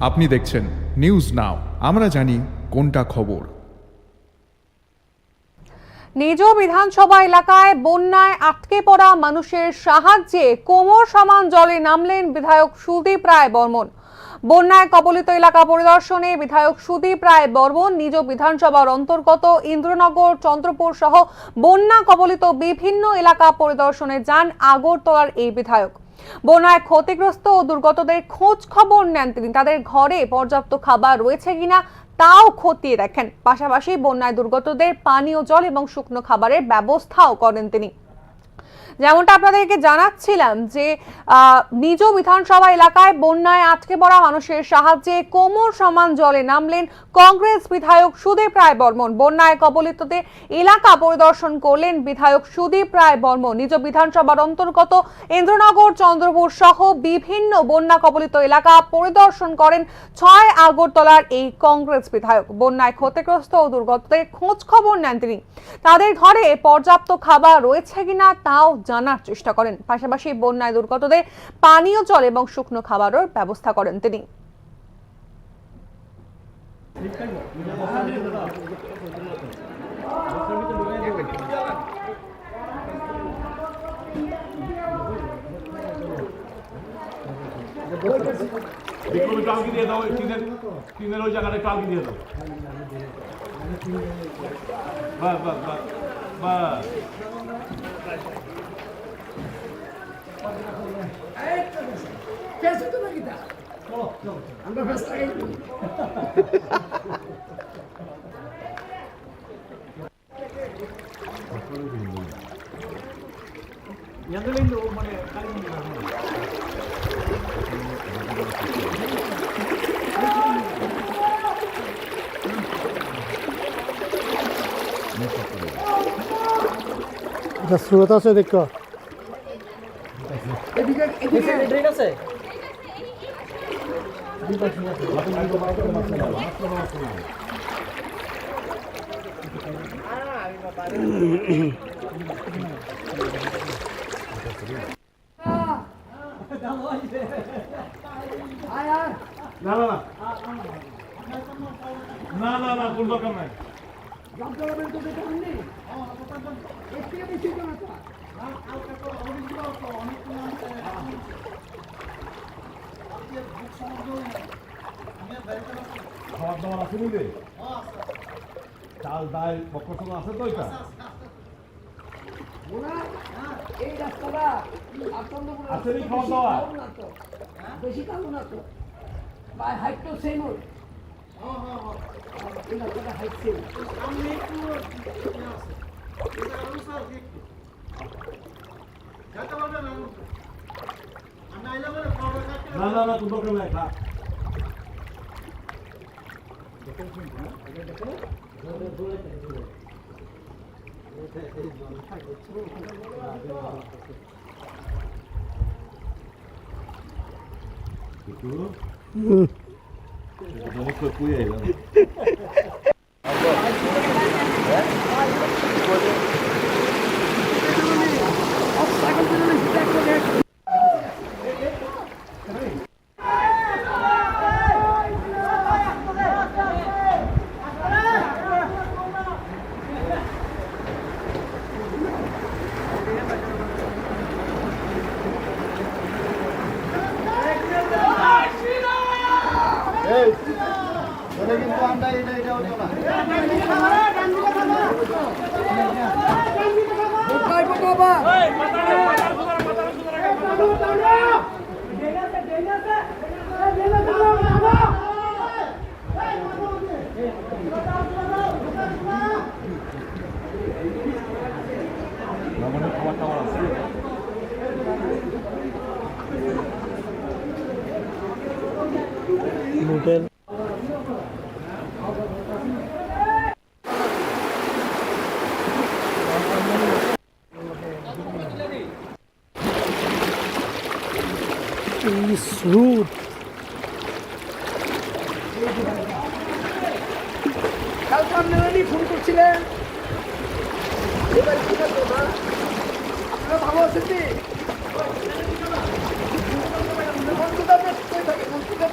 আপনি দেখছেন news now, আমরা জানি কোনটা খবর। নিজ বিধানসভা এলাকায় বন্যায় আটকে পড়া মানুষের সাহায্যে কোমর সমান জলে নামলেন বিধায়ক সুদীপ রায় বর্মন। বন্যায় কবলিত এলাকা পরিদর্শনে বিধায়ক সুদীপ রায় বর্মন নিজ বিধানসভার অন্তর্গত ইন্দ্রনগর, চন্দ্রপুর সহ বন্যা কবলিত বিভিন্ন এলাকা পরিদর্শনে যান আগরতলার এই বিধায়ক। বন্যায় ক্ষতিগ্রস্ত ও দুর্গতদের খোঁজ খবর নেন তিনি। তাদের ঘরে পর্যাপ্ত খাবার রয়েছে কিনা তাও খতিয়ে দেখেন। পাশাপাশি বন্যায় দুর্গতদের পানীয় জল এবং শুকনো খাবারের ব্যবস্থাও করেন তিনি। যেমনটা আপনাদেরকে জানাচ্ছিলাম যে নিজ বিধানসভা এলাকায় বন্যায় আটকে পড়া মানুষের সাহায্যে কোমর সমান জলে নামলেন কংগ্রেস বিধায়ক সুদীপ রায় বর্মন। বন্যায় কবলিতদের এলাকা পরিদর্শন করলেন বিধায়ক সুদীপ রায় বর্মন। নিজ বিধানসভার অন্তর্গত ইন্দ্রনগর, চন্দ্রপুর সহ বিভিন্ন বন্যা কবলিত এলাকা পরিদর্শন করেন 6 আগরতলার এই কংগ্রেস বিধায়ক। বন্যায় ক্ষতিগ্রস্ত ও দুর্গতদের খোঁজ খবর নেন তিনি। তাদের ঘরে পর্যাপ্ত খাবার রয়েছে কিনা তাও জানার চেষ্টা করেন। পাশাপাশি বন্যায় দুর্গতদের পানীয় জল এবং শুকনো খাবারের ব্যবস্থা করেন তিনি। দিয়ে দাও, টিনের ওই জায়গাটা টালকি দিয়ে দাও। বাস বাস বাস বাস। স্রোত আছে দেখো, না না না কোন দরকার নাই। খাবার দাবার আছে বুঝলে, চাল ডাল বক্র আছে তো এটা এই রাস্তাটা আছে নি খাওয়া দাওয়া বেশি কালো না তো, বাই হাইট তো সেম ওর। এই রাস্তাটা হাইট সেম। না না না কোন দরকার নাই। খা হোটেল স্রোত কালকে আপনি ফোন করছিলেন, এবার কি করবো? আপনারা ভালো আছেন কি? বন্ধুটা বেশ থাকে, বন্ধুটা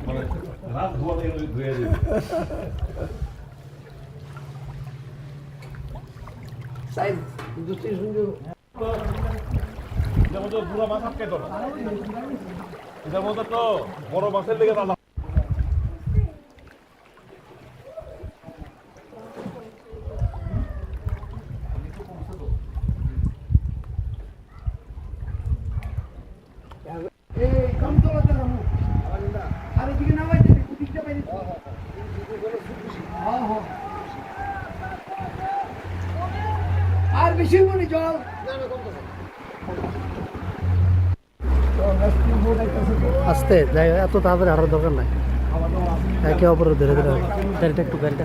মানে রাত ধোয়ালে ধুয়ে যাবে সাইড দুটি সুন্দর যেমন তো বুড়া মাছ আটকে তো না এটার মধ্যে তো বড় মাছের লেগে দাদা এই কম তোলাতে নামু আর এদিকে নামাই দিবি দিকটা পাই দিবি হ্যাঁ হ্যাঁ আর বেশি মনে জল আস্তে যাই এত তাড়াতাড়ি হারার দরকার নাই একে অপরের ধীরে ধীরে গাড়িটা একটু গাড়িটা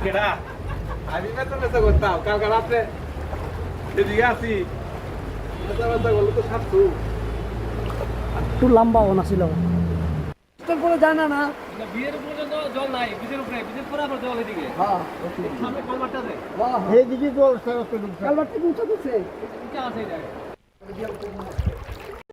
কেডা আমি মেসা করতাম কালকে রাত্রে এদিকে আসি মেসা করলে তো সাতশো একটু লম্বা ওনা ছিল তোর পরে জানা না বিয়ের উপরে তো জল নাই বীজের উপরে বীজের পরে আবার জল এদিকে হ্যাঁ সামনে কলমারটা আছে হ্যাঁ এইদিকে জল কালবারটা উঠে দিচ্ছে এটা আছে এটা